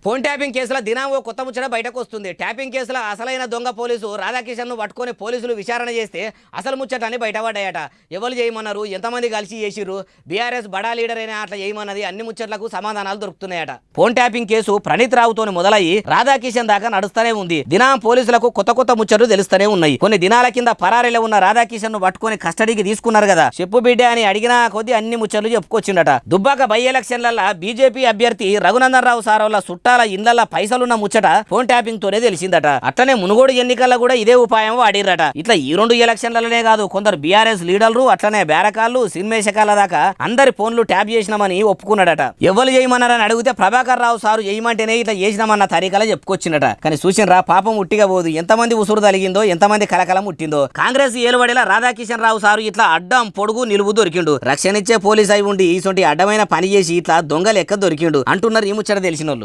Phone tapping కేసులో దినం ఓ కొత్త ముచ్చట బయటకు వస్తుంది. ట్యాపింగ్ కేసులో అసలైన దొంగ పోలీసు రాధాకిషన్ను పట్టుకొని పోలీసులు విచారణ చేస్తే అసలు ముచ్చటాన్ని బయటపడ్డాయట. ఎవరు చేయమన్నారు, ఎంతమంది కలిసి చేసిర్రు, బీఆర్ఎస్ బడా లీడర్ అయినా అట్లా చేయమన్నది అన్ని ముచ్చట్లకు సమాధానాలు దొరుకుతున్నాయట. ఫోన్ ట్యాపింగ్ కేసు ప్రణీత్ రావుతోని మొదలయ్యి రాధాకిషన్ దాకా నడుస్తూనే ఉంది. దినం పోలీసులకు కొత్త కొత్త ముచ్చట్లు తెలుస్తూనే ఉన్నాయి. కొన్ని దినాల కింద పరారీలో ఉన్న రాధాకిషన్ ను పట్టుకొని కస్టడీకి తీసుకున్నారు కదా. చెప్పు బిడ్డ అని అడిగినా కొద్ది అన్ని ముచ్చట్లు చెప్పుకొచ్చిండట. దుబ్బాక బై ఎలక్షన్లలో బీజేపీ అభ్యర్థి రఘునందన్ రావు సారోళ్ళ చుట్టాల ఇండ్ల పైసలున్న ముచ్చట ఫోన్ ట్యాపింగ్ తోనే తెలిసిందట. అట్లనే మునుగోడు ఎన్నికల్లో కూడా ఇదే ఉపాయం వాడిరట. ఇట్లా ఈ 2 ఎలక్షన్లలోనే కాదు, కొందరు బీఆర్ఎస్ లీడర్లు అట్లనే బేరకాళ్ళు సినిమేషకాల దాకా అందరి ఫోన్లు ట్యాప్ చేసినామని ఒప్పుకున్నాడట. ఎవరు చేయమన్నారని అడిగితే ప్రభాకర్ రావు సారు చేయమంటేనే ఇట్లా చేసినామన్న తరీకలా చెప్పుకొచ్చిండట. కానీ చూసినరా పాపం ఉట్టిగా పోదు. ఎంతమంది ఉసురు తలిగిందో, ఎంతమంది కలకలం ముట్టిందో. కాంగ్రెస్ ఏలుబడిలా రాధాకిషన్ రావు సారు ఇట్లా అడ్డం పొడుగు నిలువు దొరికిండు. రక్షణ ఇచ్చే పోలీస్ అయి ఉండి ఇసొంటి అడ్డమైన పని చేసి ఇట్లా దొంగ లెక్క దొరికిండు అంటున్నారు ఈ ముచ్చట తెలిసినోళ్ళు.